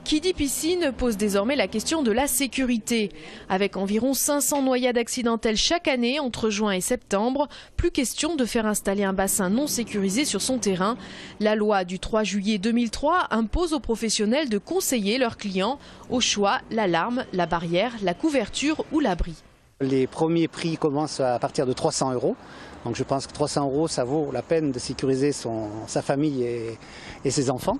Qui dit piscine pose désormais la question de la sécurité. Avec environ 500 noyades accidentelles chaque année entre juin et septembre, plus question de faire installer un bassin non sécurisé sur son terrain. La loi du 3 juillet 2003 impose aux professionnels de conseiller leurs clients au choix l'alarme, la barrière, la couverture ou l'abri. Les premiers prix commencent à partir de 300 €. Donc je pense que 300 €, ça vaut la peine de sécuriser sa famille et ses enfants.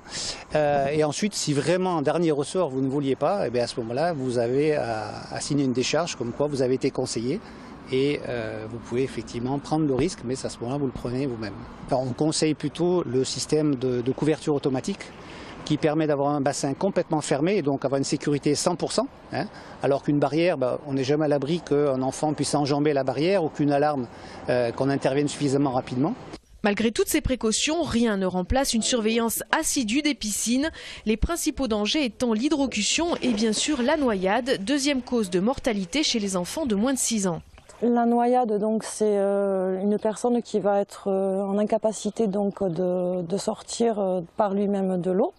Et ensuite, si vraiment en dernier ressort, vous ne vouliez pas, à ce moment-là, vous avez à signer une décharge comme quoi vous avez été conseillé. Et vous pouvez effectivement prendre le risque, mais à ce moment-là, vous le prenez vous-même. On conseille plutôt le système de couverture automatique qui permet d'avoir un bassin complètement fermé et donc avoir une sécurité 100%. Alors qu'une barrière, on n'est jamais à l'abri qu'un enfant puisse enjamber la barrière ou qu'une alarme, qu'on intervienne suffisamment rapidement. Malgré toutes ces précautions, rien ne remplace une surveillance assidue des piscines. Les principaux dangers étant l'hydrocution et bien sûr la noyade, deuxième cause de mortalité chez les enfants de moins de 6 ans. La noyade, donc, c'est une personne qui va être en incapacité donc, de sortir par lui-même de l'eau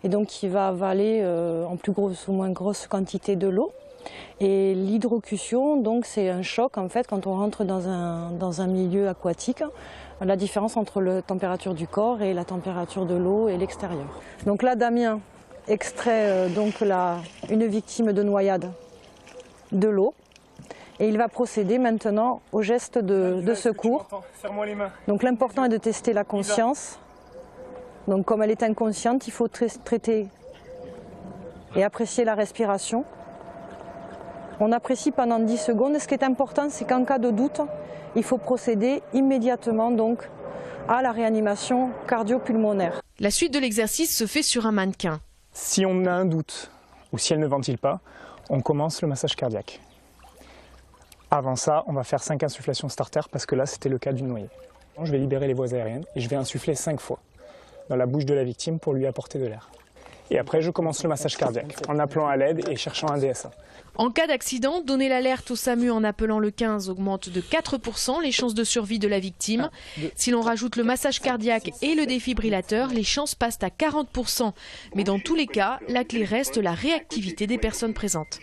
et donc qui va avaler en plus grosse ou moins grosse quantité de l'eau. Et l'hydrocution, donc, c'est un choc en fait quand on rentre dans un milieu aquatique. La différence entre la température du corps et la température de l'eau et l'extérieur. Donc là, Damien extrait une victime de noyade de l'eau. Et il va procéder maintenant au geste de secours. Donc l'important est de tester la conscience. Donc comme elle est inconsciente, il faut traiter et apprécier la respiration. On apprécie pendant 10 secondes. Et ce qui est important, c'est qu'en cas de doute, il faut procéder immédiatement donc à la réanimation cardio-pulmonaire. La suite de l'exercice se fait sur un mannequin. Si on a un doute ou si elle ne ventile pas, on commence le massage cardiaque. Avant ça, on va faire 5 insufflations starter parce que là, c'était le cas d'une noyée. Je vais libérer les voies aériennes et je vais insuffler 5 fois dans la bouche de la victime pour lui apporter de l'air. Et après, je commence le massage cardiaque en appelant à l'aide et cherchant un DSA. En cas d'accident, donner l'alerte au SAMU en appelant le 15 augmente de 4% les chances de survie de la victime. Si l'on rajoute le massage cardiaque et le défibrillateur, les chances passent à 40%. Mais dans tous les cas, la clé reste la réactivité des personnes présentes.